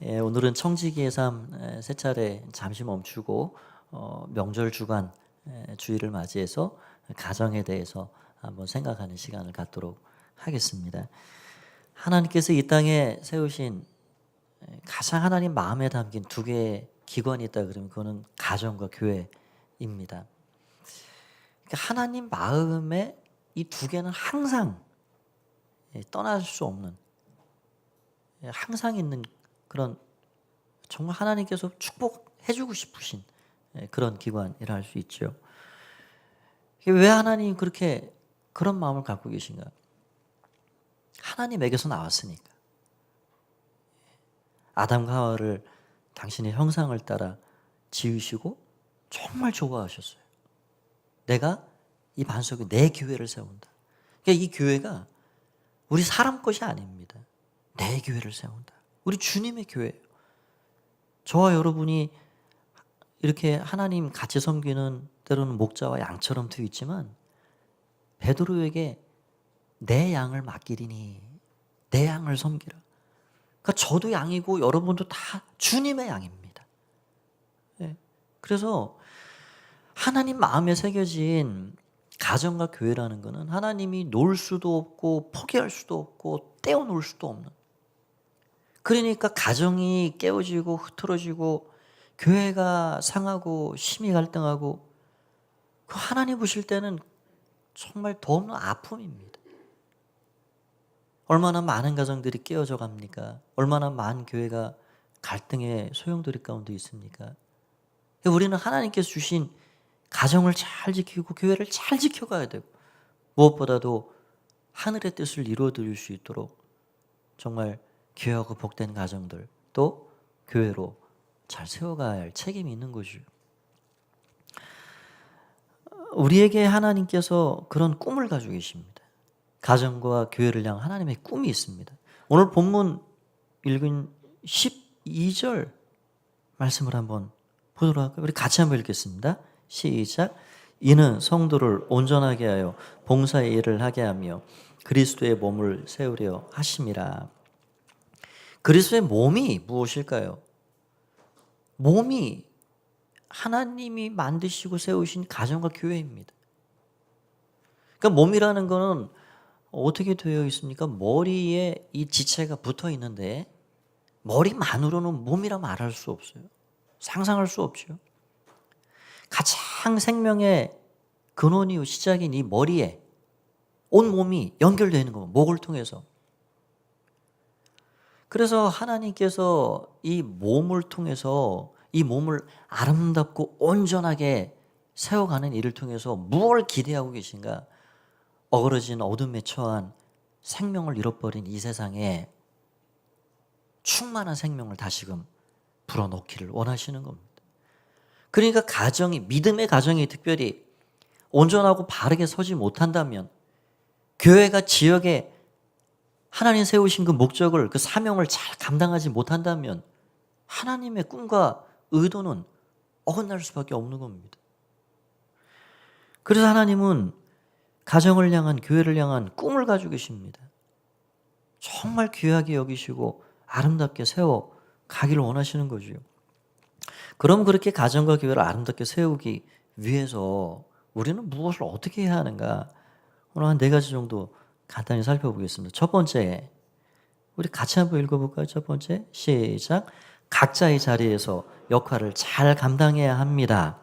오늘은 청지기의 삶 세 차례 잠시 멈추고 명절 주간 주일을 맞이해서 가정에 대해서 한번 생각하는 시간을 갖도록 하겠습니다. 하나님께서 이 땅에 세우신 가장 하나님 마음에 담긴 두 개의 기관이 있다 그러면 그거는 가정과 교회입니다. 그러니까 하나님 마음에 이 두 개는 항상 떠날 수 없는, 항상 있는 그런, 정말 하나님께서 축복해주고 싶으신 그런 기관이라 할 수 있죠. 왜 하나님 그렇게 그런 마음을 갖고 계신가? 하나님에게서 나왔으니까. 아담과 하와를 당신의 형상을 따라 지으시고 정말 좋아하셨어요. 내가 이 반석에 내 교회를 세운다. 그러니까 이 교회가 우리 사람 것이 아닙니다. 내 교회를 세운다. 우리 주님의 교회예요. 저와 여러분이 이렇게 하나님 같이 섬기는, 때로는 목자와 양처럼 되어 있지만, 베드로에게 내 양을 맡기리니 내 양을 섬기라. 그러니까 저도 양이고 여러분도 다 주님의 양입니다. 그래서 하나님 마음에 새겨진 가정과 교회라는 것은 하나님이 놓을 수도 없고 포기할 수도 없고 떼어놓을 수도 없는, 그러니까 가정이 깨어지고 흐트러지고 교회가 상하고 심히 갈등하고, 그 하나님 보실 때는 정말 더없는 아픔입니다. 얼마나 많은 가정들이 깨어져 갑니까? 얼마나 많은 교회가 갈등의 소용돌이 가운데 있습니까? 우리는 하나님께서 주신 가정을 잘 지키고 교회를 잘 지켜가야 되고, 무엇보다도 하늘의 뜻을 이루어드릴 수 있도록 정말 귀하고 복된 가정들, 또 교회로 잘 세워가야 할 책임이 있는 거죠. 우리에게 하나님께서 그런 꿈을 가지고 계십니다. 가정과 교회를 향한 하나님의 꿈이 있습니다. 오늘 본문 읽은 12절 말씀을 한번 보도록 할까요? 우리 같이 한번 읽겠습니다. 시작. 이는 성도를 온전하게 하여 봉사의 일을 하게 하며 그리스도의 몸을 세우려 하심이라. 그리스도의 몸이 무엇일까요? 몸이 하나님이 만드시고 세우신 가정과 교회입니다. 그러니까 몸이라는 거는 어떻게 되어 있습니까? 머리에 이 지체가 붙어 있는데 머리만으로는 몸이라 말할 수 없어요. 상상할 수 없죠. 가장 생명의 근원이요 시작인 이 머리에 온 몸이 연결되어 있는 겁니다. 목을 통해서. 그래서 하나님께서 이 몸을 통해서 이 몸을 아름답고 온전하게 세워가는 일을 통해서 무엇을 기대하고 계신가? 어그러진 어둠에 처한 생명을 잃어버린 이 세상에 충만한 생명을 다시금 불어넣기를 원하시는 겁니다. 그러니까 가정이, 믿음의 가정이 특별히 온전하고 바르게 서지 못한다면, 교회가 지역에 하나님 세우신 그 목적을, 그 사명을 잘 감당하지 못한다면 하나님의 꿈과 의도는 어긋날 수밖에 없는 겁니다. 그래서 하나님은 가정을 향한, 교회를 향한 꿈을 가지고 계십니다. 정말 귀하게 여기시고 아름답게 세워 가기를 원하시는 거죠. 그럼 그렇게 가정과 교회를 아름답게 세우기 위해서 우리는 무엇을 어떻게 해야 하는가? 오늘 한 4가지 정도 간단히 살펴보겠습니다. 첫 번째, 우리 같이 한번 읽어볼까요? 첫 번째, 시작. 각자의 자리에서 역할을 잘 감당해야 합니다.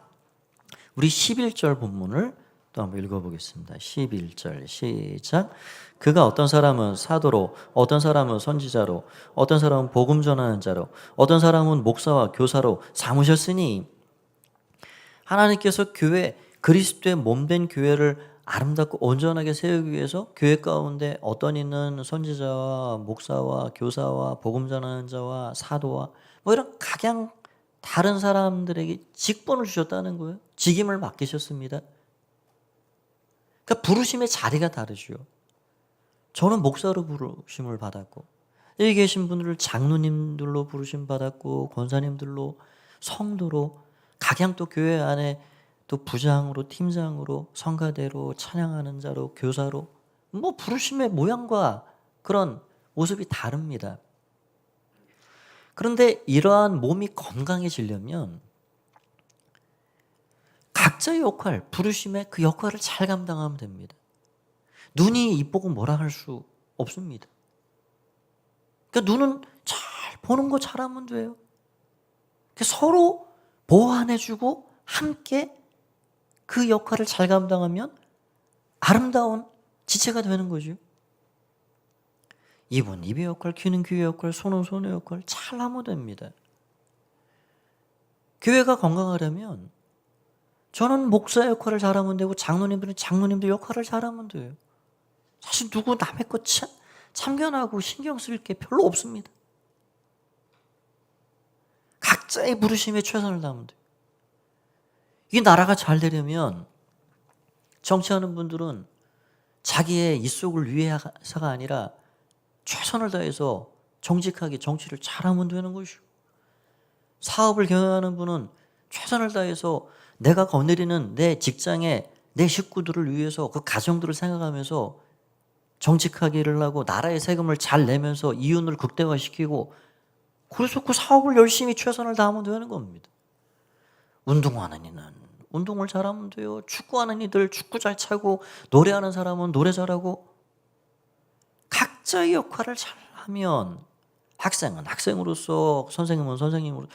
우리 11절 본문을 또 한번 읽어보겠습니다. 11절 시작. 그가 어떤 사람은 사도로, 어떤 사람은 선지자로, 어떤 사람은 복음 전하는 자로, 어떤 사람은 목사와 교사로 삼으셨으니, 하나님께서 교회, 그리스도의 몸된 교회를 아름답고 온전하게 세우기 위해서 교회 가운데 어떤 있는 선지자와 목사와 교사와 복음 전하는 자와 사도와 뭐 이런 각양 다른 사람들에게 직분을 주셨다는 거예요. 직임을 맡기셨습니다. 그러니까 부르심의 자리가 다르죠. 저는 목사로 부르심을 받았고, 여기 계신 분들을 장로님들로 부르심 받았고, 권사님들로, 성도로, 각양 또 교회 안에 또 부장으로, 팀장으로, 성가대로, 찬양하는 자로, 교사로, 뭐 부르심의 모양과 그런 모습이 다릅니다. 그런데 이러한 몸이 건강해지려면 각자의 역할, 부르심의 그 역할을 잘 감당하면 됩니다. 눈이 이쁘고 뭐라 할 수 없습니다. 그러니까 눈은 잘 보는 거 잘하면 돼요. 서로 보완해주고 함께 그 역할을 잘 감당하면 아름다운 지체가 되는 거죠. 입은 입의 역할, 귀는 귀의 역할, 손은 손의 역할 잘 하면 됩니다. 교회가 건강하려면 저는 목사 역할을 잘하면 되고 장로님들은 장로님들 역할을 잘하면 돼요. 사실 누구 남의 것 참견하고 신경 쓸 게 별로 없습니다. 각자의 부르심에 최선을 다하면 돼요. 이 나라가 잘 되려면 정치하는 분들은 자기의 입속을 위해서가 아니라 최선을 다해서 정직하게 정치를 잘하면 되는 것이고, 사업을 경영하는 분은 최선을 다해서 내가 거느리는 내 직장에 내 식구들을 위해서 그 가정들을 생각하면서 정직하게 일을 하고 나라의 세금을 잘 내면서 이윤을 극대화시키고, 그래서 그 사업을 열심히 최선을 다하면 되는 겁니다. 운동하는 이는 운동을 잘하면 돼요. 축구하는 이들 축구 잘 차고, 노래하는 사람은 노래 잘하고, 각자의 역할을 잘하면 학생은 학생으로서, 선생님은 선생님으로서.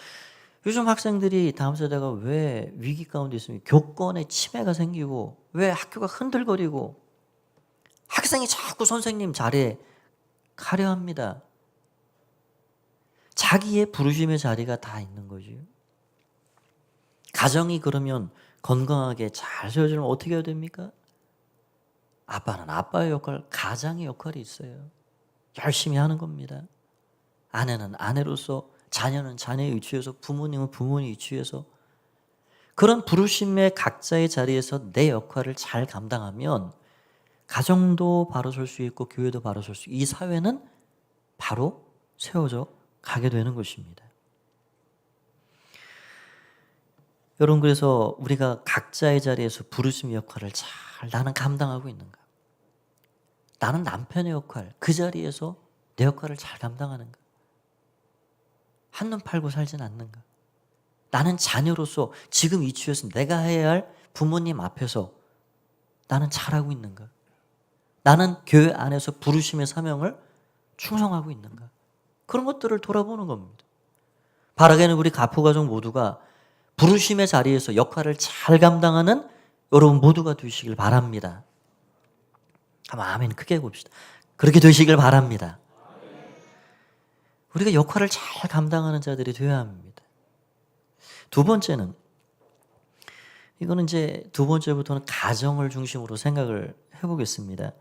요즘 학생들이 다음 세대가 왜 위기 가운데 있으면 교권의 침해가 생기고 왜 학교가 흔들거리고 학생이 자꾸 선생님 자리에 가려 합니다. 자기의 부르심의 자리가 다 있는 거죠. 가정이 그러면 건강하게 잘 세워지면 어떻게 해야 됩니까? 아빠는 아빠의 역할, 가장의 역할이 있어요. 열심히 하는 겁니다. 아내는 아내로서, 자녀는 자녀의 위치에서, 부모님은 부모의 위치에서, 그런 부르심의 각자의 자리에서 내 역할을 잘 감당하면 가정도 바로 설 수 있고 교회도 바로 설 수 있고 이 사회는 바로 세워져 가게 되는 것입니다. 여러분, 그래서 우리가 각자의 자리에서 부르심의 역할을 잘 나는 감당하고 있는가? 나는 남편의 역할, 그 자리에서 내 역할을 잘 감당하는가? 한눈 팔고 살진 않는가? 나는 자녀로서 지금 이 위치에서 내가 해야 할 부모님 앞에서 나는 잘하고 있는가? 나는 교회 안에서 부르심의 사명을 충성하고 있는가? 그런 것들을 돌아보는 겁니다. 바라게는 우리 가포가족 모두가 부르심의 자리에서 역할을 잘 감당하는 여러분 모두가 되시길 바랍니다. 한번 아멘 크게 해봅시다. 그렇게 되시길 바랍니다. 우리가 역할을 잘 감당하는 자들이 되어야 합니다. 두 번째는, 이거는 이제 두 번째부터는 가정을 중심으로 생각을 해보겠습니다.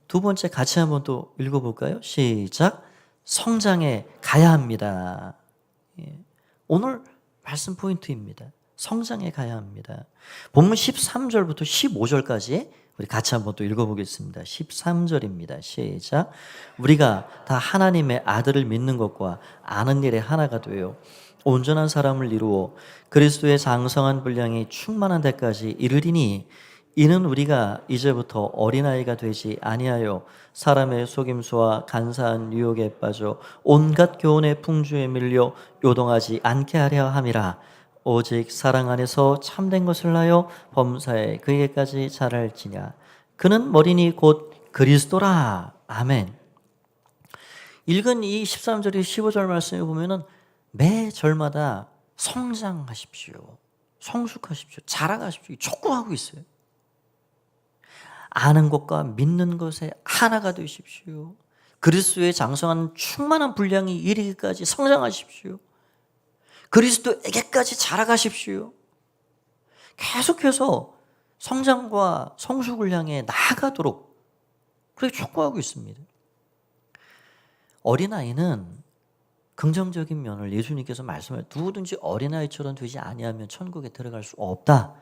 두 번째 같이 한번 또 읽어볼까요? 시작. 성장해 가야 합니다. 오늘 말씀 포인트입니다. 성장해 가야 합니다. 본문 13절부터 15절까지 우리 같이 한번 또 읽어보겠습니다. 13절입니다. 시작. 우리가 다 하나님의 아들을 믿는 것과 아는 일에 하나가 되어 온전한 사람을 이루어 그리스도의 장성한 분량이 충만한 데까지 이르리니, 이는 우리가 이제부터 어린아이가 되지 아니하여 사람의 속임수와 간사한 유혹에 빠져 온갖 교훈의 풍주에 밀려 요동하지 않게 하려 함이라. 오직 사랑 안에서 참된 것을 하여 범사에 그에게까지 자랄지냐. 그는 머리니 곧 그리스도라. 아멘. 읽은 이 13절에 15절 말씀에 보면은 매 절마다 성장하십시오, 성숙하십시오, 자라가십시오 촉구하고 있어요. 아는 것과 믿는 것에 하나가 되십시오. 그리스도의 장성한 충만한 분량이 이르기까지 성장하십시오. 그리스도에게까지 자라가십시오. 계속해서 성장과 성숙을 향해 나아가도록 그렇게 촉구하고 있습니다. 어린아이는 긍정적인 면을 예수님께서 말씀을, 누구든지 어린아이처럼 되지 아니하면 천국에 들어갈 수 없다.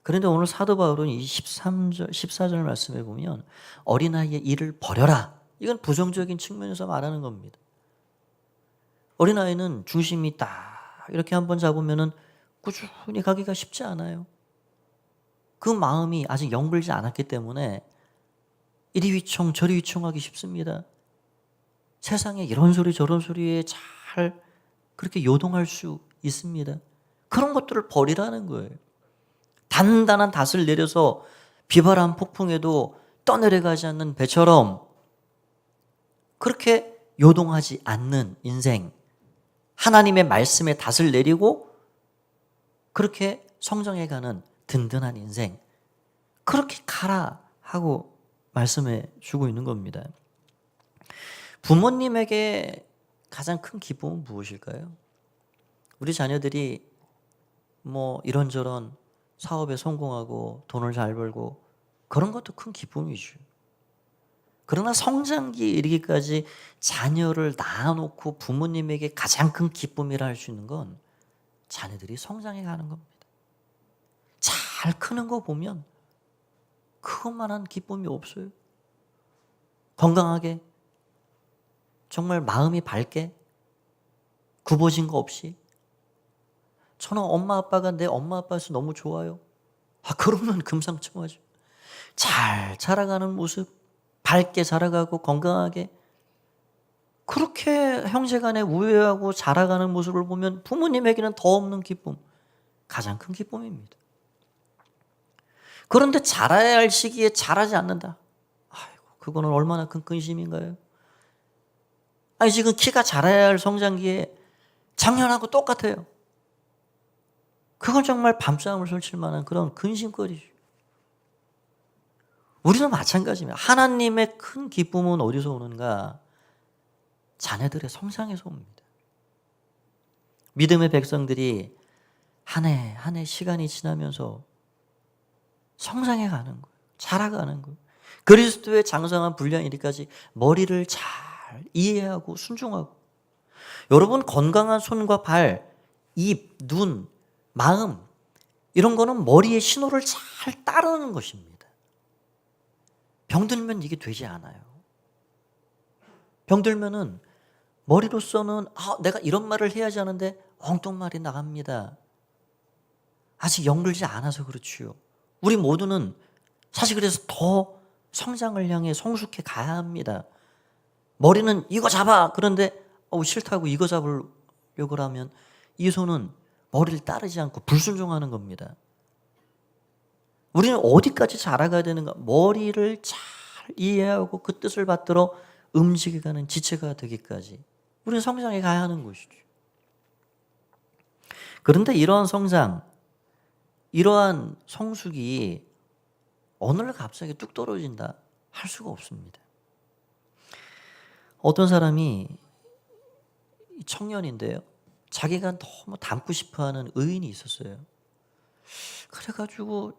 그런데 오늘 사도 바울은 이 13절, 14절 말씀에 보면 어린아이의 일을 버려라. 이건 부정적인 측면에서 말하는 겁니다. 어린아이는 중심이 딱 이렇게 한번 잡으면은 꾸준히 가기가 쉽지 않아요. 그 마음이 아직 영불지 않았기 때문에 이리 휘청 저리 휘청하기 쉽습니다. 세상에 이런 소리 저런 소리에 잘 그렇게 요동할 수 있습니다. 그런 것들을 버리라는 거예요. 단단한 닷을 내려서 비바람 폭풍에도 떠내려가지 않는 배처럼 그렇게 요동하지 않는 인생, 하나님의 말씀에 닷을 내리고 그렇게 성장해 가는 든든한 인생, 그렇게 가라 하고 말씀해 주고 있는 겁니다. 부모님에게 가장 큰 기쁨은 무엇일까요? 우리 자녀들이 뭐 이런저런 사업에 성공하고 돈을 잘 벌고 그런 것도 큰 기쁨이죠. 그러나 성장기에 이르기까지 자녀를 낳아놓고 부모님에게 가장 큰 기쁨이라 할 수 있는 건 자녀들이 성장해 가는 겁니다. 잘 크는 거 보면 그것만한 기쁨이 없어요. 건강하게, 정말 마음이 밝게, 굽어진 거 없이. 저는 엄마 아빠가 내 엄마 아빠에서 너무 좋아요. 그러면 금상첨화죠. 잘 자라가는 모습, 밝게 자라가고 건강하게, 그렇게 형제간에 우애하고 자라가는 모습을 보면 부모님에게는 더 없는 기쁨, 가장 큰 기쁨입니다. 그런데 자라야 할 시기에 자라지 않는다. 아이고, 그거는 얼마나 큰 근심인가요? 아니, 지금 키가 자라야 할 성장기에 작년하고 똑같아요. 그건 정말 밤싸움을 설칠 만한 그런 근심거리죠. 우리도 마찬가지입니다. 하나님의 큰 기쁨은 어디서 오는가? 자녀들의 성장에서 옵니다. 믿음의 백성들이 한 해 한 해 시간이 지나면서 성장해 가는 거예요. 자라가는 거예요. 그리스도의 장성한 분량이 이르기까지 머리를 잘 이해하고 순종하고, 여러분 건강한 손과 발, 입, 눈, 마음, 이런 거는 머리의 신호를 잘 따르는 것입니다. 병들면 이게 되지 않아요. 병들면은 머리로서는 내가 이런 말을 해야지 하는데 엉뚱말이 나갑니다. 아직 영들지 않아서 그렇지요. 우리 모두는 사실 그래서 더 성장을 향해 성숙해 가야 합니다. 머리는 이거 잡아, 그런데 싫다고 이거 잡으려고 하면 이 손은 머리를 따르지 않고 불순종하는 겁니다. 우리는 어디까지 자라가야 되는가? 머리를 잘 이해하고 그 뜻을 받들어 움직여가는 지체가 되기까지 우리는 성장해 가야 하는 것이죠. 그런데 이러한 성장, 이러한 성숙이 어느 날 갑자기 뚝 떨어진다 할 수가 없습니다. 어떤 사람이 청년인데요, 자기가 너무 닮고 싶어하는 의인이 있었어요. 그래가지고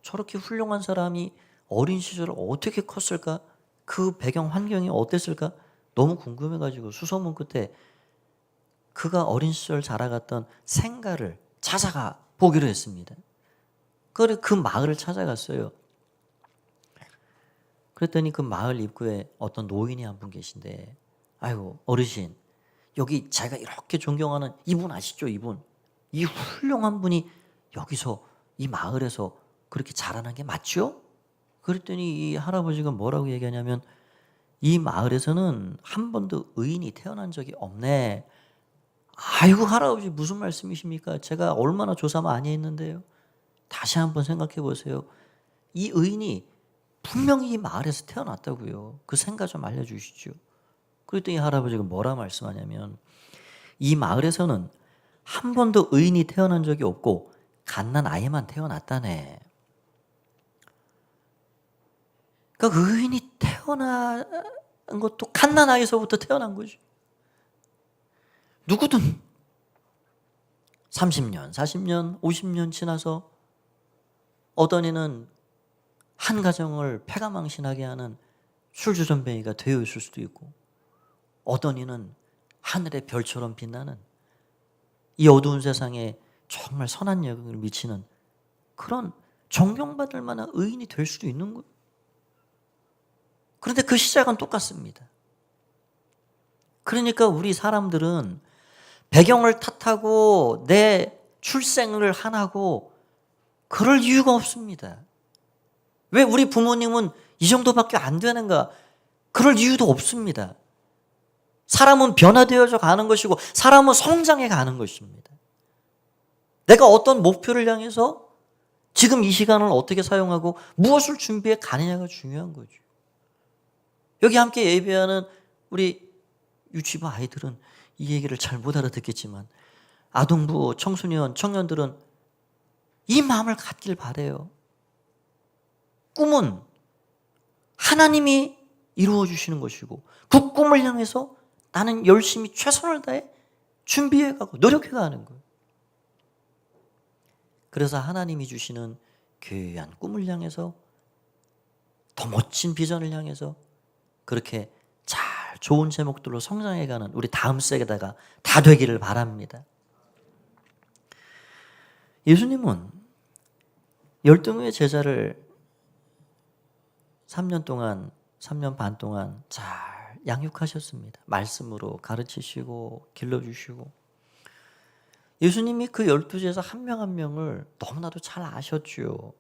저렇게 훌륭한 사람이 어린 시절을 어떻게 컸을까? 그 배경 환경이 어땠을까? 너무 궁금해가지고 수소문 끝에 그가 어린 시절 자라갔던 생가를 찾아가 보기로 했습니다. 그 마을을 찾아갔어요. 그랬더니 그 마을 입구에 어떤 노인이 한 분 계신데, 아이고 어르신, 여기 자기가 이렇게 존경하는 이분 아시죠? 이분, 이 훌륭한 분이 여기서 이 마을에서 그렇게 자라난 게 맞죠? 그랬더니 이 할아버지가 뭐라고 얘기하냐면, 이 마을에서는 한 번도 의인이 태어난 적이 없네. 아이고 할아버지, 무슨 말씀이십니까? 제가 얼마나 조사 많이 했는데요. 다시 한번 생각해 보세요. 이 의인이 분명히 이 마을에서 태어났다고요. 그 생각 좀 알려주시죠. 그랬더니 할아버지가 뭐라 말씀하냐면, 이 마을에서는 한 번도 의인이 태어난 적이 없고 갓난 아이만 태어났다네. 그러니까 의인이 태어난 것도 갓난 아이서부터 태어난 거죠. 누구든 30년, 40년, 50년 지나서 어떤 이는 한 가정을 패가망신하게 하는 술주전뱅이가 되어 있을 수도 있고, 어떤 이는 하늘의 별처럼 빛나는 이 어두운 세상에 정말 선한 영향을 미치는 그런 존경받을 만한 의인이 될 수도 있는 거예요. 그런데 그 시작은 똑같습니다. 그러니까 우리 사람들은 배경을 탓하고 내 출생을 한하고 그럴 이유가 없습니다. 왜 우리 부모님은 이 정도밖에 안 되는가? 그럴 이유도 없습니다. 사람은 변화되어져 가는 것이고 사람은 성장해 가는 것입니다. 내가 어떤 목표를 향해서 지금 이 시간을 어떻게 사용하고 무엇을 준비해 가느냐가 중요한 거죠. 여기 함께 예배하는 우리 유치부 아이들은 이 얘기를 잘 못 알아듣겠지만 아동부, 청소년, 청년들은 이 마음을 갖길 바라요. 꿈은 하나님이 이루어 주시는 것이고 그 꿈을 향해서 나는 열심히 최선을 다해 준비해가고 노력해가는 거예요. 그래서 하나님이 주시는 귀한 꿈을 향해서 더 멋진 비전을 향해서 그렇게 잘 좋은 제목들로 성장해가는 우리 다음 세대가 다 되기를 바랍니다. 예수님은 12명의 제자를 3년 반 동안 잘 양육하셨습니다. 말씀으로 가르치시고 길러주시고 예수님이 그 12제자 한 명 한 명을 너무나도 잘 아셨죠.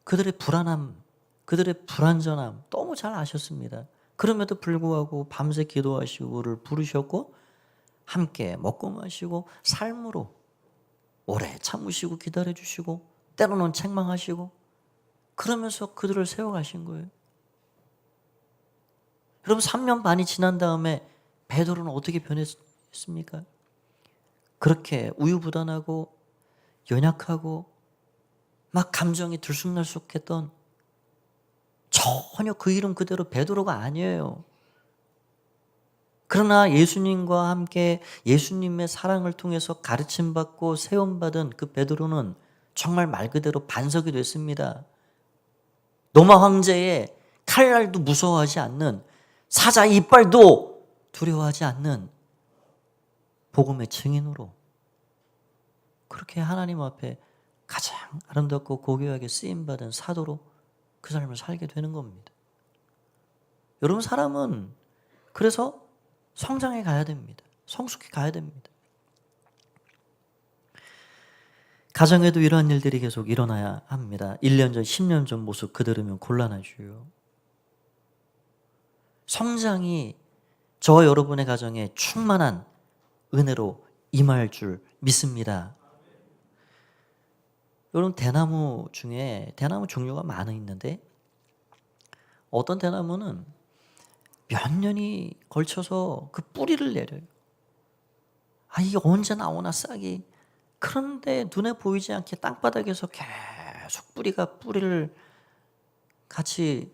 그들의 불안함, 그들의 불완전함 너무 잘 아셨습니다. 그럼에도 불구하고 밤새 기도하시고 그를 부르셨고 함께 먹고 마시고 삶으로 오래 참으시고 기다려주시고 때로는 책망하시고 그러면서 그들을 세워가신 거예요. 여러분 3년 반이 지난 다음에 베드로는 어떻게 변했습니까? 그렇게 우유부단하고 연약하고 막 감정이 들쑥날쑥했던 전혀 그 이름 그대로 베드로가 아니에요. 그러나 예수님과 함께 예수님의 사랑을 통해서 가르침받고 세움받은 그 베드로는 정말 말 그대로 반석이 됐습니다. 로마 황제의 칼날도 무서워하지 않는 사자 이빨도 두려워하지 않는 복음의 증인으로 그렇게 하나님 앞에 가장 아름답고 고귀하게 쓰임받은 사도로 그 삶을 살게 되는 겁니다. 여러분 사람은 그래서 성장해 가야 됩니다. 성숙해 가야 됩니다. 가정에도 이러한 일들이 계속 일어나야 합니다. 1년 전, 10년 전 모습 그대로면 곤란하죠. 성장이 저와 여러분의 가정에 충만한 은혜로 임할 줄 믿습니다. 여러분 대나무 중에 대나무 종류가 많이 있는데 어떤 대나무는 몇 년이 걸쳐서 그 뿌리를 내려요. 이게 언제 나오나 싹이. 그런데 눈에 보이지 않게 땅바닥에서 계속 뿌리를 같이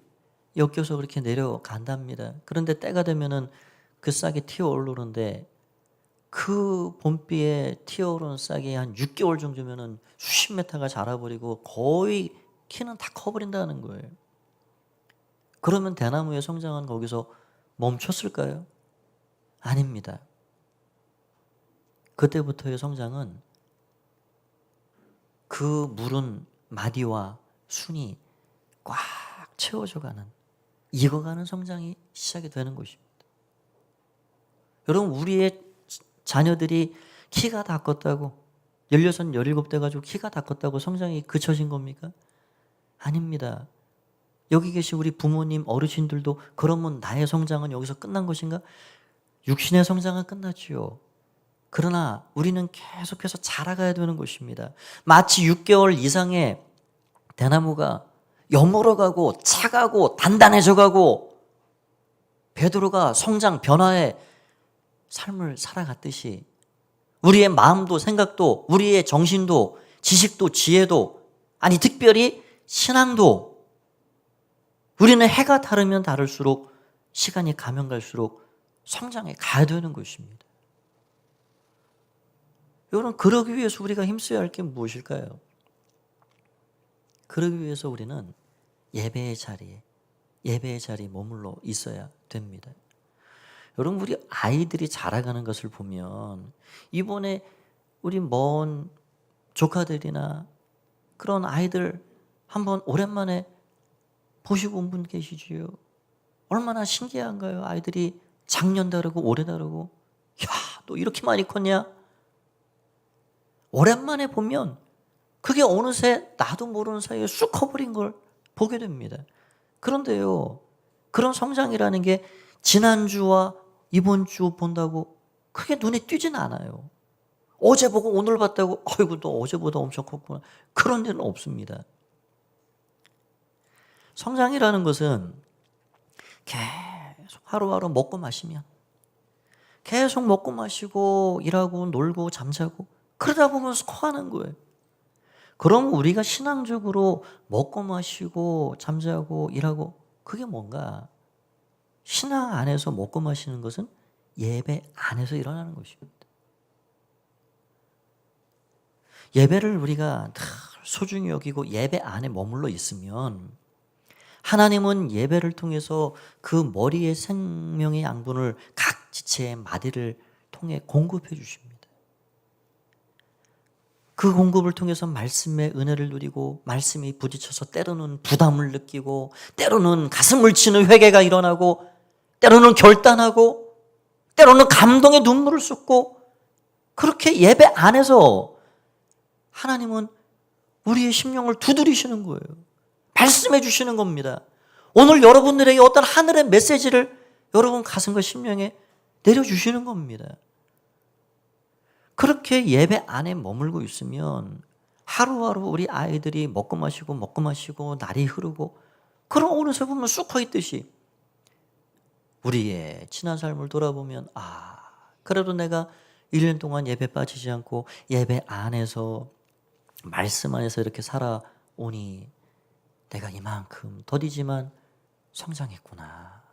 엮여서 그렇게 내려간답니다. 그런데 때가 되면은 그 싹이 튀어오르는데 그 봄비에 튀어오르는 싹이 한 6개월 정도면은 수십 메타가 자라버리고 거의 키는 다 커버린다는 거예요. 그러면 대나무의 성장은 거기서 멈췄을까요? 아닙니다. 그때부터의 성장은 그 물은 마디와 순이 꽉 채워져가는 익어가는 성장이 시작이 되는 것입니다. 여러분 우리의 자녀들이 키가 다 컸다고 16, 17 돼가지고 키가 다 컸다고 성장이 그쳐진 겁니까? 아닙니다. 여기 계신 우리 부모님 어르신들도 그러면 나의 성장은 여기서 끝난 것인가? 육신의 성장은 끝났지요. 그러나 우리는 계속해서 자라가야 되는 것입니다. 마치 6개월 이상의 대나무가 여물어가고 차가고 단단해져가고 베드로가 성장 변화의 삶을 살아갔듯이 우리의 마음도 생각도 우리의 정신도 지식도 지혜도 특별히 신앙도 우리는 해가 다르면 다를수록 시간이 가면 갈수록 성장해 가야 되는 것입니다. 여러분 그러기 위해서 우리가 힘써야 할 게 무엇일까요? 그러기 위해서 우리는 예배의 자리에 머물러 있어야 됩니다. 여러분 우리 아이들이 자라가는 것을 보면 이번에 우리 먼 조카들이나 그런 아이들 한번 오랜만에 보시고 온 분 계시지요. 얼마나 신기한가요? 아이들이 작년 다르고 올해 다르고 야, 너 이렇게 많이 컸냐? 오랜만에 보면 그게 어느새 나도 모르는 사이에 쑥 커버린 걸 보게 됩니다. 그런데요, 그런 성장이라는 게 지난주와 이번 주 본다고 크게 눈에 띄진 않아요. 어제 보고 오늘 봤다고 아이고 너 어제보다 엄청 컸구나. 그런 일은 없습니다. 성장이라는 것은 계속 하루하루 먹고 마시면 계속 먹고 마시고 일하고 놀고 잠자고 그러다 보면 커가는 거예요. 그럼 우리가 신앙적으로 먹고 마시고 잠자고 일하고 그게 뭔가? 신앙 안에서 먹고 마시는 것은 예배 안에서 일어나는 것입니다. 예배를 우리가 늘 소중히 여기고 예배 안에 머물러 있으면 하나님은 예배를 통해서 그 머리의 생명의 양분을 각 지체의 마디를 통해 공급해 주십니다. 그 공급을 통해서 말씀의 은혜를 누리고 말씀이 부딪혀서 때로는 부담을 느끼고 때로는 가슴을 치는 회개가 일어나고 때로는 결단하고 때로는 감동의 눈물을 쏟고 그렇게 예배 안에서 하나님은 우리의 심령을 두드리시는 거예요. 말씀해 주시는 겁니다. 오늘 여러분들에게 어떤 하늘의 메시지를 여러분 가슴과 심령에 내려주시는 겁니다. 그렇게 예배 안에 머물고 있으면 하루하루 우리 아이들이 먹고 마시고 날이 흐르고 그럼 어느새 보면 쑥 있듯이 우리의 지난 삶을 돌아보면 그래도 내가 1년 동안 예배 빠지지 않고 예배 안에서 말씀 안에서 이렇게 살아오니 내가 이만큼 더디지만 성장했구나.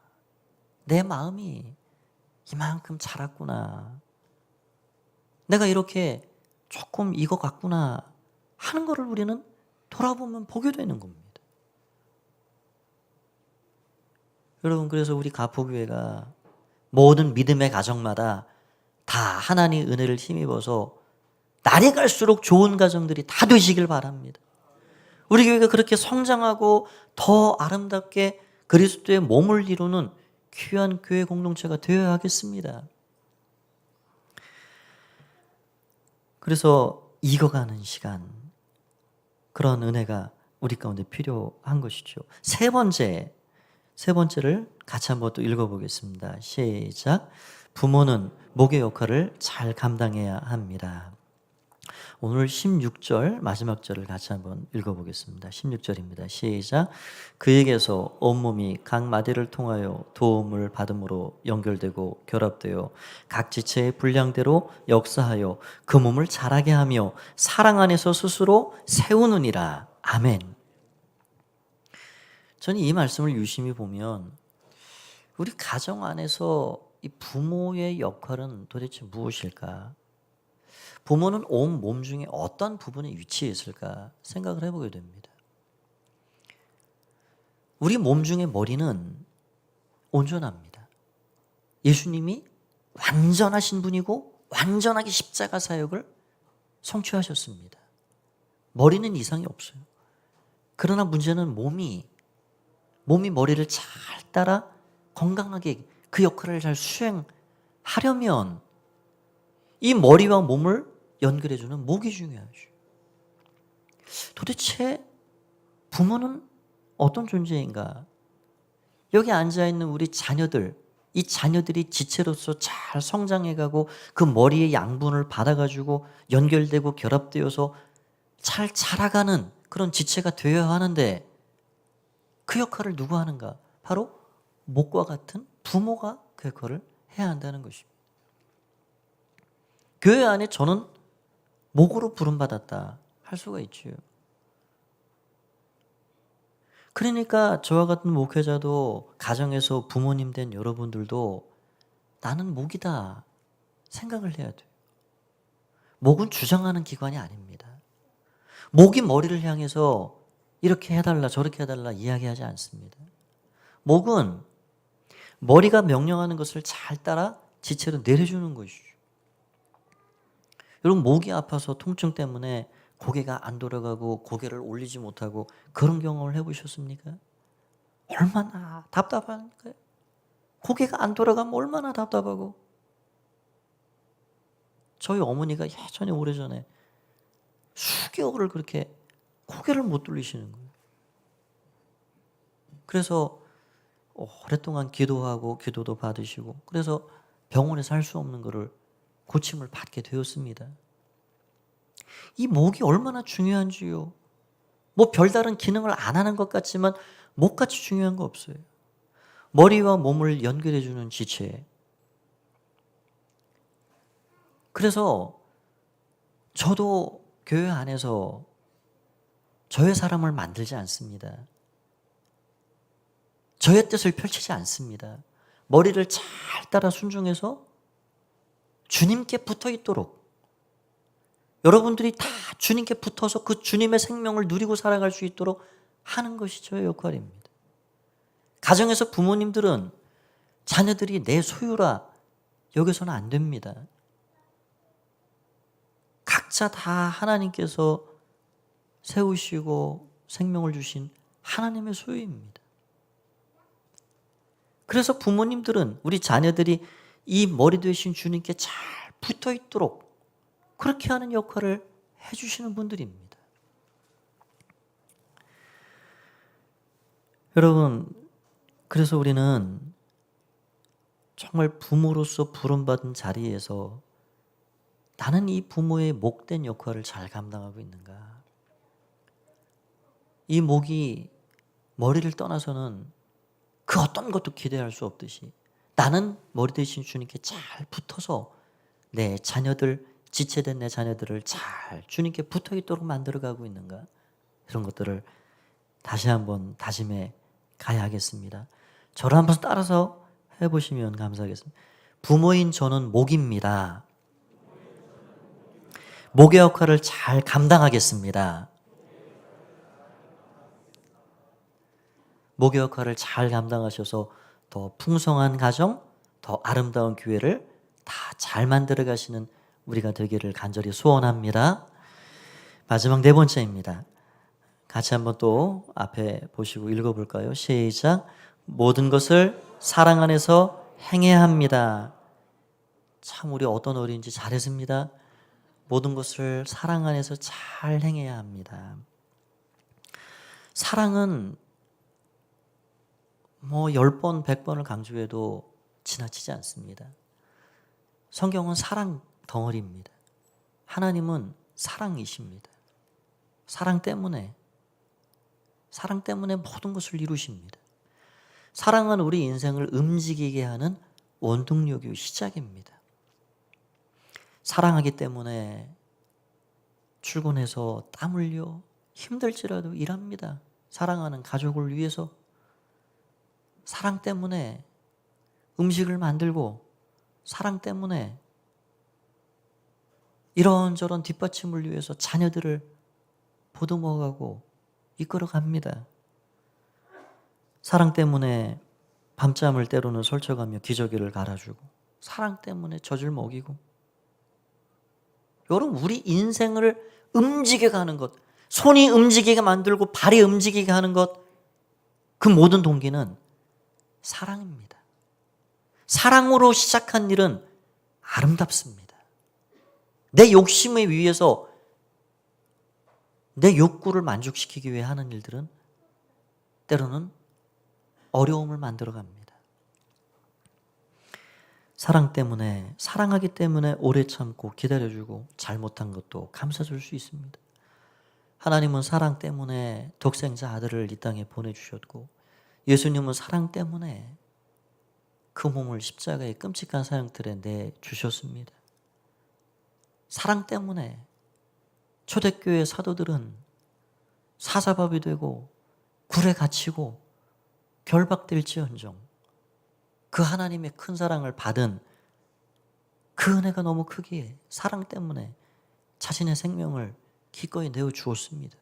내 마음이 이만큼 자랐구나. 내가 이렇게 조금 익어갔구나 하는 것을 우리는 돌아보면 보게 되는 겁니다. 여러분 그래서 우리 가포교회가 모든 믿음의 가정마다 다 하나님의 은혜를 힘입어서 날이 갈수록 좋은 가정들이 다 되시길 바랍니다. 우리 교회가 그렇게 성장하고 더 아름답게 그리스도의 몸을 이루는 귀한 교회 공동체가 되어야 하겠습니다. 그래서 익어가는 시간, 그런 은혜가 우리 가운데 필요한 것이죠. 세 번째를 같이 한번 또 읽어보겠습니다. 시작. 부모는 목의 역할을 잘 감당해야 합니다. 오늘 16절 마지막 절을 같이 한번 읽어보겠습니다. 16절입니다. 시작. 그에게서 온몸이 각 마디를 통하여 도움을 받음으로 연결되고 결합되어 각 지체의 분량대로 역사하여 그 몸을 자라게 하며 사랑 안에서 스스로 세우느니라. 아멘. 저는 이 말씀을 유심히 보면 우리 가정 안에서 이 부모의 역할은 도대체 무엇일까? 부모는 온 몸 중에 어떤 부분에 위치해 있을까 생각을 해보게 됩니다. 우리 몸 중에 머리는 온전합니다. 예수님이 완전하신 분이고 완전하게 십자가 사역을 성취하셨습니다. 머리는 이상이 없어요. 그러나 문제는 몸이 머리를 잘 따라 건강하게 그 역할을 잘 수행하려면 이 머리와 몸을 연결해주는 목이 중요하죠. 도대체 부모는 어떤 존재인가? 여기 앉아있는 우리 자녀들, 이 자녀들이 지체로서 잘 성장해가고 그 머리의 양분을 받아가지고 연결되고 결합되어서 잘 자라가는 그런 지체가 되어야 하는데 그 역할을 누가 하는가? 바로 목과 같은 부모가 그 역할을 해야 한다는 것입니다. 교회 안에 저는 목으로 부름받았다 할 수가 있죠. 그러니까 저와 같은 목회자도 가정에서 부모님 된 여러분들도 나는 목이다 생각을 해야 돼요. 목은 주장하는 기관이 아닙니다. 목이 머리를 향해서 이렇게 해달라 저렇게 해달라 이야기하지 않습니다. 목은 머리가 명령하는 것을 잘 따라 지체로 내려주는 것이죠. 여러분 목이 아파서 통증 때문에 고개가 안 돌아가고 고개를 올리지 못하고 그런 경험을 해보셨습니까? 얼마나 답답한가요? 고개가 안 돌아가면 얼마나 답답하고. 저희 어머니가 예전에 오래전에 수개월을 그렇게 고개를 못 돌리시는 거예요. 그래서 오랫동안 기도하고 기도도 받으시고 그래서 병원에서 할 수 없는 거를 고침을 받게 되었습니다. 이 목이 얼마나 중요한지요. 뭐 별다른 기능을 안 하는 것 같지만 목같이 중요한 거 없어요. 머리와 몸을 연결해 주는 지체. 그래서 저도 교회 안에서 저의 사람을 만들지 않습니다. 저의 뜻을 펼치지 않습니다. 머리를 잘 따라 순종해서 주님께 붙어 있도록 여러분들이 다 주님께 붙어서 그 주님의 생명을 누리고 살아갈 수 있도록 하는 것이 저의 역할입니다. 가정에서 부모님들은 자녀들이 내 소유라 여기서는 안 됩니다. 각자 다 하나님께서 세우시고 생명을 주신 하나님의 소유입니다. 그래서 부모님들은 우리 자녀들이 이 머리 되신 주님께 잘 붙어 있도록 그렇게 하는 역할을 해주시는 분들입니다. 여러분, 그래서 우리는 정말 부모로서 부름받은 자리에서 나는 이 부모의 목된 역할을 잘 감당하고 있는가? 이 목이 머리를 떠나서는 그 어떤 것도 기대할 수 없듯이 나는 머리 대신 주님께 잘 붙어서 내 자녀들, 지체된 내 자녀들을 잘 주님께 붙어 있도록 만들어가고 있는가? 이런 것들을 다시 한번 다짐해 가야 하겠습니다. 저를 한번 따라서 해보시면 감사하겠습니다. 부모인 저는 목입니다. 목의 역할을 잘 감당하겠습니다. 목의 역할을 잘 감당하셔서 더 풍성한 가정, 더 아름다운 교회를 다 잘 만들어 가시는 우리가 되기를 간절히 소원합니다. 마지막 네 번째입니다. 같이 한번 또 앞에 보시고 읽어볼까요? 시작. 모든 것을 사랑 안에서 행해야 합니다. 참 우리 어떤 어린이인지 잘했습니다. 모든 것을 사랑 안에서 잘 행해야 합니다. 사랑은 뭐 10번, 100번을 강조해도 지나치지 않습니다. 성경은 사랑 덩어리입니다. 하나님은 사랑이십니다. 사랑 때문에 모든 것을 이루십니다. 사랑은 우리 인생을 움직이게 하는 원동력이요 시작입니다. 사랑하기 때문에 출근해서 땀 흘려 힘들지라도 일합니다. 사랑하는 가족을 위해서. 사랑 때문에 음식을 만들고 사랑 때문에 이런저런 뒷받침을 위해서 자녀들을 보듬어가고 이끌어갑니다. 사랑 때문에 밤잠을 때로는 설쳐가며 기저귀를 갈아주고 사랑 때문에 젖을 먹이고 여러분 우리 인생을 움직이게 하는 것 손이 움직이게 만들고 발이 움직이게 하는 것 그 모든 동기는 사랑입니다. 사랑으로 시작한 일은 아름답습니다. 내 욕심에 위해서 내 욕구를 만족시키기 위해 하는 일들은 때로는 어려움을 만들어갑니다. 사랑하기 때문에 오래 참고 기다려주고 잘못한 것도 감싸줄 수 있습니다. 하나님은 사랑 때문에 독생자 아들을 이 땅에 보내주셨고 예수님은 사랑 때문에 그 몸을 십자가의 끔찍한 사형틀에 내주셨습니다. 사랑 때문에 초대교회 사도들은 사사밥이 되고 굴에 갇히고 결박될지언정 그 하나님의 큰 사랑을 받은 그 은혜가 너무 크기에 사랑 때문에 자신의 생명을 기꺼이 내어주었습니다.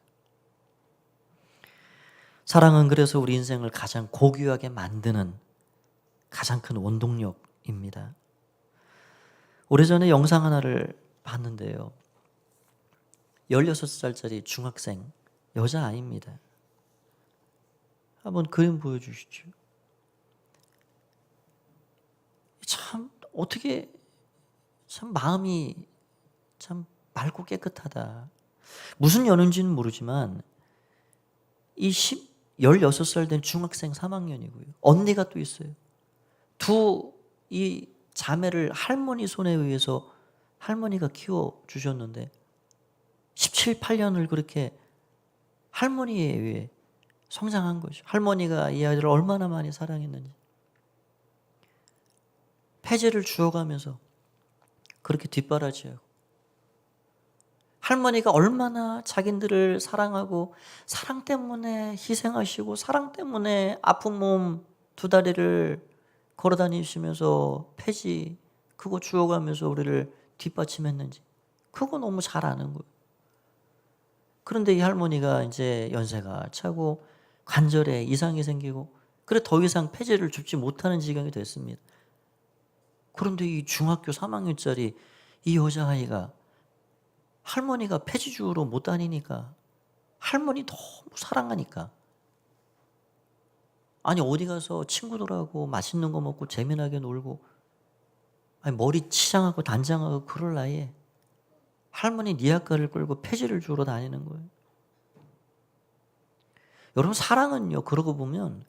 사랑은 그래서 우리 인생을 가장 고귀하게 만드는 가장 큰 원동력입니다. 오래전에 영상 하나를 봤는데요. 16살짜리 중학생 여자아이입니다. 한번 그림 보여주시죠. 참 어떻게 참 마음이 참 맑고 깨끗하다. 무슨 연인지는 모르지만 이 16살 된 중학생 3학년이고요. 언니가 또 있어요. 이 자매를 할머니 손에 의해서 할머니가 키워주셨는데 17, 18년을 그렇게 할머니에 의해 성장한 거죠. 할머니가 이 아이들을 얼마나 많이 사랑했는지. 폐지를 주워가면서 그렇게 뒷바라지하고 할머니가 얼마나 자기들을 사랑하고 사랑 때문에 희생하시고 사랑 때문에 아픈 몸 두 다리를 걸어 다니시면서 폐지 그거 주워가면서 우리를 뒷받침했는지 그거 너무 잘 아는 거예요. 그런데 이 할머니가 이제 연세가 차고 관절에 이상이 생기고 그래 더 이상 폐지를 줍지 못하는 지경이 됐습니다. 그런데 이 중학교 3학년짜리 이 여자아이가 할머니가 폐지 주우러 못 다니니까 할머니 너무 사랑하니까 아니 어디 가서 친구들하고 맛있는 거 먹고 재미나게 놀고 아니 머리 치장하고 단장하고 그럴 나이에 할머니 니아까를 끌고 폐지를 주우러 다니는 거예요. 여러분 사랑은요 그러고 보면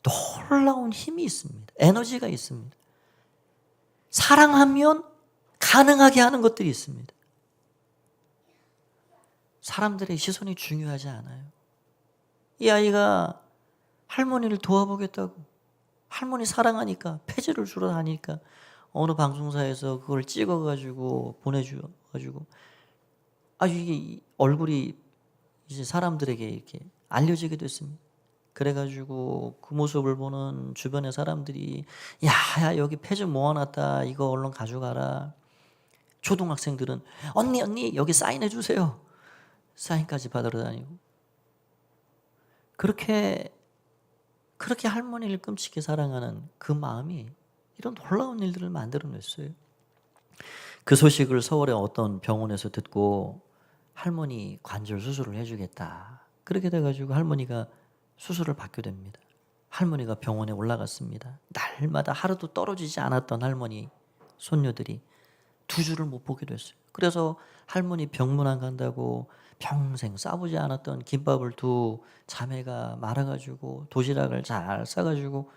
놀라운 힘이 있습니다. 에너지가 있습니다. 사랑하면 가능하게 하는 것들이 있습니다. 사람들의 시선이 중요하지 않아요. 이 아이가 할머니를 도와보겠다고 할머니 사랑하니까 폐지를 주러 다니니까 어느 방송사에서 그걸 찍어가지고 보내줘가지고 아주 이게 얼굴이 이제 사람들에게 이렇게 알려지게 됐습니다. 그래가지고 그 모습을 보는 주변의 사람들이 야 여기 폐지 모아놨다 이거 얼른 가져가라. 초등학생들은 언니 여기 사인해 주세요. 사인까지 받으러 다니고 그렇게 할머니를 끔찍히 사랑하는 그 마음이 이런 놀라운 일들을 만들어냈어요. 그 소식을 서울의 어떤 병원에서 듣고 할머니 관절 수술을 해주겠다. 그렇게 돼가지고 할머니가 수술을 받게 됩니다. 할머니가 병원에 올라갔습니다. 날마다 하루도 떨어지지 않았던 할머니 손녀들이 2주를 못 보게 됐어요. 그래서 할머니 병문안 간다고 평생 싸보지 않았던 김밥을 두 자매가 말아가지고 도시락을 잘 싸가지고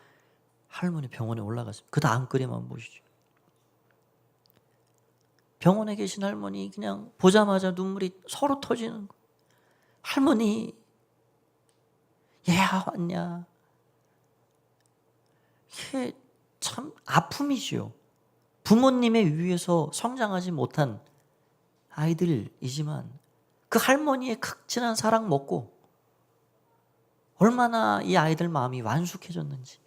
할머니 병원에 올라갔습니다. 그 다음 그림만 보시죠. 병원에 계신 할머니 그냥 보자마자 눈물이 서로 터지는 거예요. 할머니 얘야 왔냐. 이게 참 아픔이지요. 부모님의 위에서 성장하지 못한 아이들이지만 그 할머니의 극진한 사랑 먹고 얼마나 이 아이들 마음이 완숙해졌는지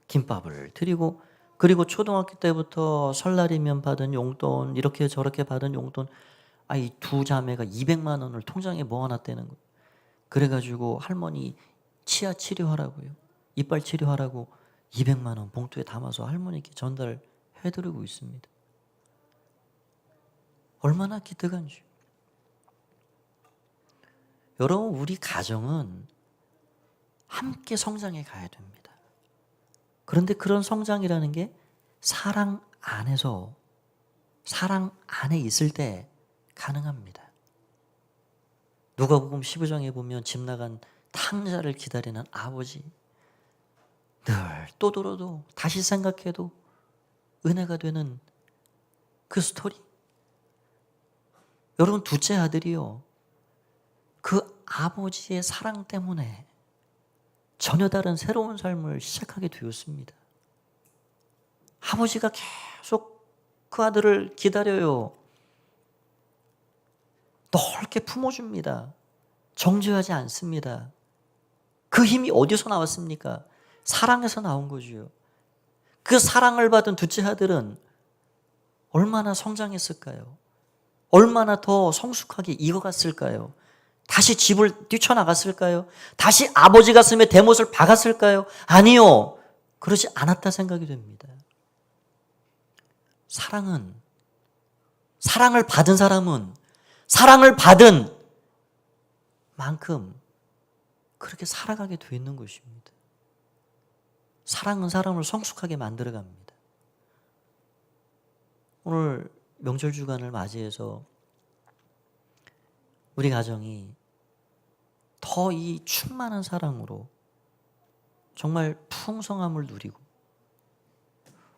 김밥을 드리고 그리고 초등학교 때부터 설날이면 받은 용돈 이렇게 저렇게 받은 용돈 이 두 자매가 200만 원을 통장에 모아놨다는 거예요. 그래가지고 할머니 치아 치료하라고요. 이빨 치료하라고 200만 원 봉투에 담아서 할머니께 전달해드리고 있습니다. 얼마나 기특한지. 여러분 우리 가정은 함께 성장해 가야 됩니다. 그런데 그런 성장이라는 게 사랑 안에서 사랑 안에 있을 때 가능합니다. 누가복음 15장에 보면 집 나간 탕자를 기다리는 아버지 늘 떠들어도 다시 생각해도 은혜가 되는 그 스토리. 여러분 둘째 아들이요. 그 아버지의 사랑 때문에 전혀 다른 새로운 삶을 시작하게 되었습니다. 아버지가 계속 그 아들을 기다려요. 넓게 품어줍니다. 정죄하지 않습니다. 그 힘이 어디서 나왔습니까? 사랑에서 나온 거죠. 그 사랑을 받은 둘째 아들은 얼마나 성장했을까요? 얼마나 더 성숙하게 익어갔을까요? 다시 집을 뛰쳐나갔을까요? 다시 아버지 가슴에 대못을 박았을까요? 아니요. 그러지 않았다 생각이 됩니다. 사랑을 받은 사람은 사랑을 받은 만큼 그렇게 살아가게 돼 있는 것입니다. 사랑은 사람을 성숙하게 만들어갑니다. 오늘 명절 주간을 맞이해서 우리 가정이 더 이 충만한 사랑으로 정말 풍성함을 누리고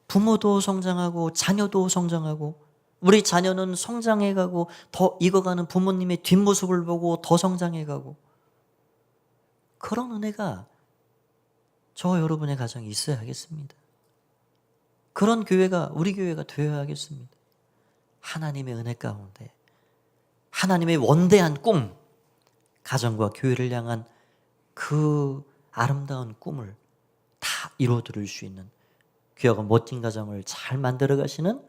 부모도 성장하고 자녀도 성장하고 우리 자녀는 성장해가고 더 익어가는 부모님의 뒷모습을 보고 더 성장해가고 그런 은혜가 저 여러분의 가정에 있어야겠습니다. 그런 교회가 우리 교회가 되어야겠습니다. 하나님의 은혜 가운데 하나님의 원대한 꿈, 가정과 교회를 향한 그 아름다운 꿈을 다 이루어드릴 수 있는 귀하고 멋진 가정을 잘 만들어 가시는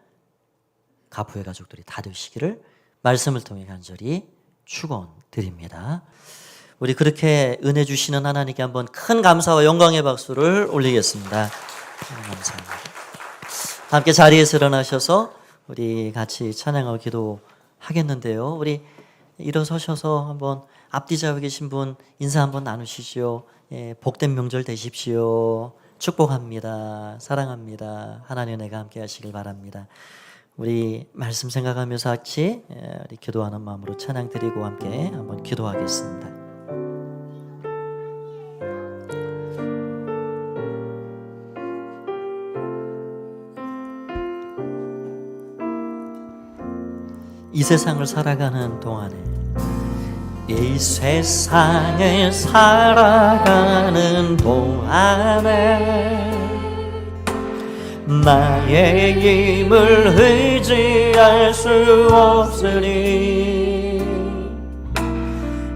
가부의 가족들이 다 되시기를 말씀을 통해 간절히 축원드립니다. 우리 그렇게 은혜 주시는 하나님께 한번 큰 감사와 영광의 박수를 올리겠습니다. 감사합니다. 함께 자리에서 일어나셔서 우리 같이 찬양하고 기도하겠는데요. 우리 일어서셔서 한번 앞뒤 좌우에 계신 분 인사 한번 나누시죠. 예, 복된 명절 되십시오. 축복합니다. 사랑합니다. 하나님의 은혜가 함께 하시길 바랍니다. 우리 말씀 생각하면서 같이 우리 기도하는 마음으로 찬양 드리고 함께 한번 기도하겠습니다. 이 세상을 살아가는 동안에 이 세상을 살아가는 동안에 나의 힘을 의지할 수 없으니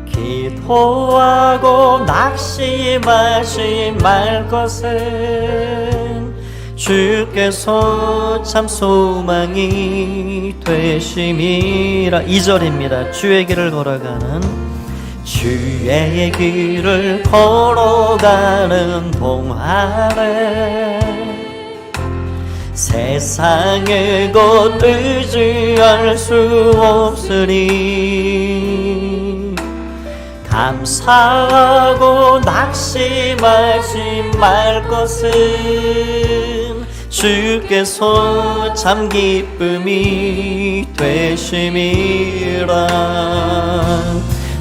기도하고 낙심하지 말 것은 주께서 참 소망이 되심이라. 2절입니다. 주의 길을 걸어가는 주의 길을 걸어가는 동안에 세상의 것 의지할 수 없으니 감사하고 낙심하지 말 것은 주께서 참 기쁨이 되심이라.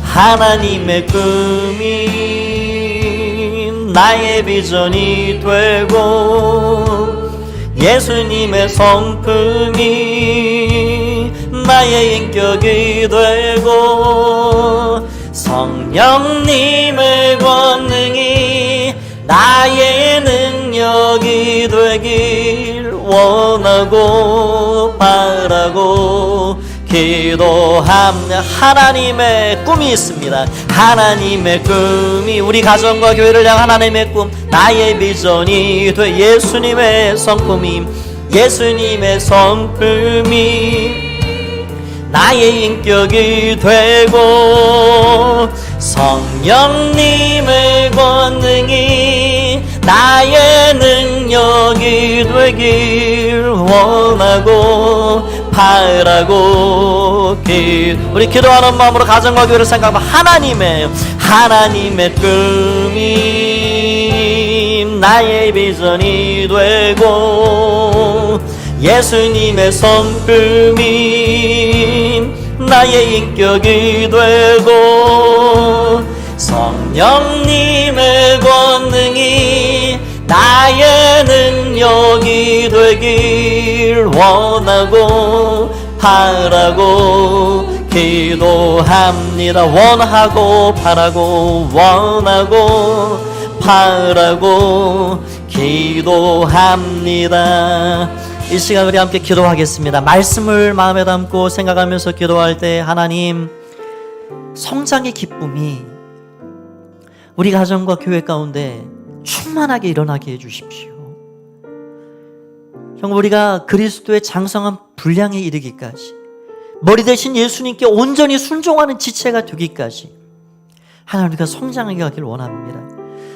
하나님의 꿈이 나의 비전이 되고 예수님의 성품이 나의 인격이 되고 성령님의 권능이 나의 능력이 되길 원하고 바라고 기도합니다. 하나님의 꿈이 있습니다. 하나님의 꿈이 우리 가정과 교회를 향한 하나님의 꿈, 나의 비전이 돼 예수님의 성품이 예수님의 성품이 나의 인격이 되고 성령님의 권능이 나의 능력이 되길 원하고 바라고 우리 기도하는 마음으로 가정과 교회를 생각하면 하나님의 꿈이 나의 비전이 되고 예수님의 성품이 나의 인격이 되고 성령님의 권능이 나의 능력이 되길 원하고 바라고 기도합니다. 원하고 바라고 원하고 바라고 기도합니다. 이 시간 우리 함께 기도하겠습니다. 말씀을 마음에 담고 생각하면서 기도할 때 하나님 성장의 기쁨이 우리 가정과 교회 가운데 충만하게 일어나게 해주십시오. 정말 우리가 그리스도의 장성한 분량에 이르기까지 머리 대신 예수님께 온전히 순종하는 지체가 되기까지 하나님 우리가 성장하게 하길 원합니다.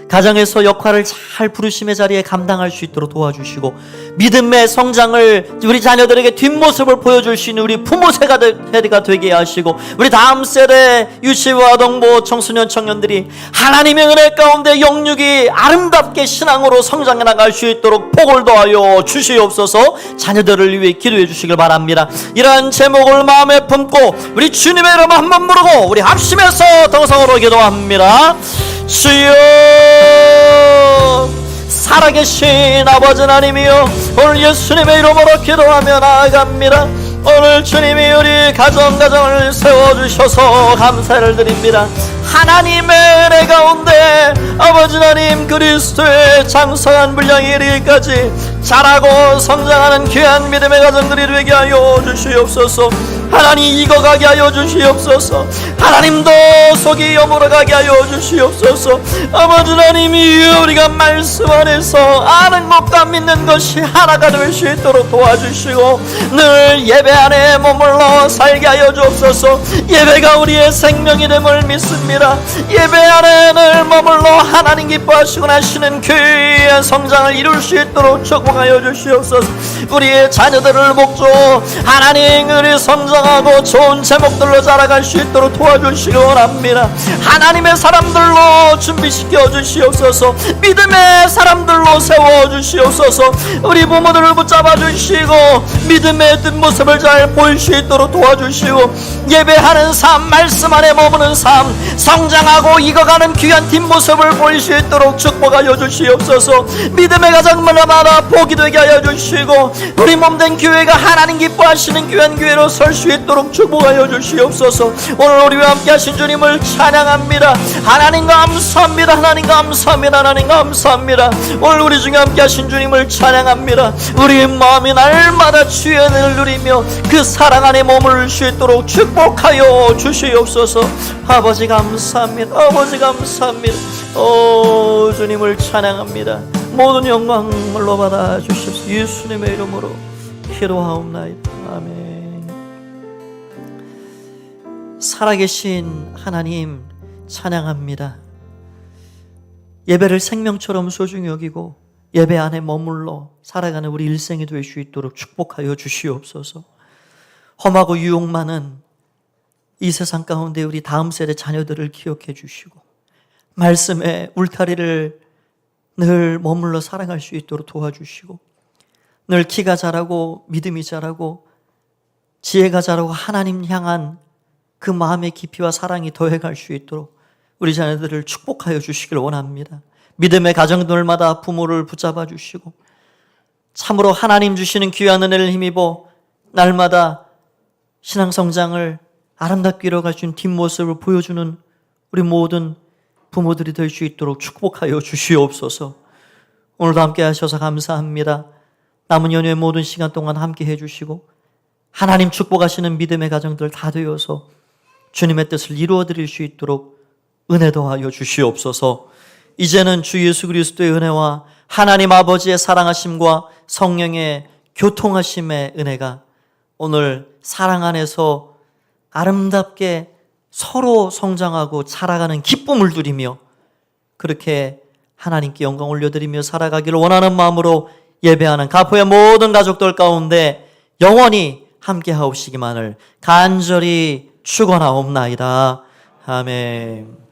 가정에서 역할을 잘 부르심의 자리에 감당할 수 있도록 도와주시고, 믿음의 성장을 우리 자녀들에게 뒷모습을 보여줄 수 있는 우리 부모 세대가 되게 하시고, 우리 다음 세대 유치부 아동부 청소년 청년들이 하나님의 은혜 가운데 영육이 아름답게 신앙으로 성장해 나갈 수 있도록 복을 더하여 주시옵소서. 자녀들을 위해 기도해 주시길 바랍니다. 이러한 제목을 마음에 품고 우리 주님의 이름 한번 부르고 우리 합심해서 동성으로 기도합니다. 주여, 살아계신 아버지 하나님이여, 오늘 예수님의 이름으로 기도하며 나아갑니다. 오늘 주님이 우리 가정을 세워주셔서 감사를 드립니다. 하나님의 은혜 가운데 아버지 하나님 그리스도의 장성한 분량이 이르기까지 자라고 성장하는 귀한 믿음의 가정들이 되게 하여 주시옵소서. 하나님 익어가게 하여 주시옵소서. 하나님도 속이 여물어가게 하여 주시옵소서. 아버지 하나님이 우리가 말씀 안에서 아는 것과 믿는 것이 하나가 될 수 있도록 도와주시고, 늘 예배 안에 머물러 살게 하여 주옵소서. 예배가 우리의 생명이 됨을 믿습니다. 예배 안에 늘 머물러 하나님 기뻐하시고 하시는 귀한 성장을 이룰 수 있도록 축복하여 주시옵소서. 우리의 자녀들을 목조 하나님 우리 성장하고 좋은 제목들로 자라갈 수 있도록 도와주시기 원합니다. 하나님의 사람들로 준비시켜 주시옵소서. 믿음의 사람들로 세워 주시옵소서. 우리 부모들을 붙잡아 주시고 믿음의 뒷모습을 잘 보일 수 있도록 도와주시고, 예배하는 삶, 말씀 안에 머무는 삶, 성장하고 익어가는 귀한 뒷모습을 보일 수 있도록 축복하여 주시옵소서. 믿음의 가정마다 복이 되게 하여 주시고, 우리 몸된 교회가 하나님 기뻐하시는 귀한 교회로 설 수 있도록 축복하여 주시옵소서. 오늘 우리와 함께 하신 주님을 찬양합니다. 하나님 감사합니다. 하나님 감사합니다. 하나님 감사합니다. 오늘 우리 중에 함께 하신 주님을 찬양합니다. 우리 마음이 날마다 주의 은혜를 누리며 그 사랑 안에 머물 수 있도록 축복하여 주시옵소서. 아버지 감사합니다. 아버지 감사합니다. 오, 주님을 찬양합니다. 모든 영광물로 받아 주십시오. 예수님의 이름으로 기도하옵나이다. 아멘. 살아계신 하나님 찬양합니다. 예배를 생명처럼 소중히 여기고 예배 안에 머물러 살아가는 우리 일생이 될 수 있도록 축복하여 주시옵소서. 험하고 유혹 많은 이 세상 가운데 우리 다음 세대 자녀들을 기억해 주시고, 말씀의 울타리를 늘 머물러 살아갈 수 있도록 도와주시고, 늘 키가 자라고 믿음이 자라고 지혜가 자라고 하나님 향한 그 마음의 깊이와 사랑이 더해갈 수 있도록 우리 자녀들을 축복하여 주시길 원합니다. 믿음의 가정들마다 부모를 붙잡아 주시고, 참으로 하나님 주시는 귀한 은혜를 힘입어 날마다 신앙 성장을 아름답게 이뤄갈 수 있는 뒷모습을 보여주는 우리 모든 부모들이 될 수 있도록 축복하여 주시옵소서. 오늘도 함께 하셔서 감사합니다. 남은 연휴의 모든 시간 동안 함께 해주시고 하나님 축복하시는 믿음의 가정들 다 되어서 주님의 뜻을 이루어드릴 수 있도록 은혜 더하여 주시옵소서. 이제는 주 예수 그리스도의 은혜와 하나님 아버지의 사랑하심과 성령의 교통하심의 은혜가 오늘 사랑 안에서 아름답게 서로 성장하고 자라가는 기쁨을 누리며 그렇게 하나님께 영광 올려드리며 살아가기를 원하는 마음으로 예배하는 가포의 모든 가족들 가운데 영원히 함께 하옵시기만을 간절히 축원하옵나이다. 아멘.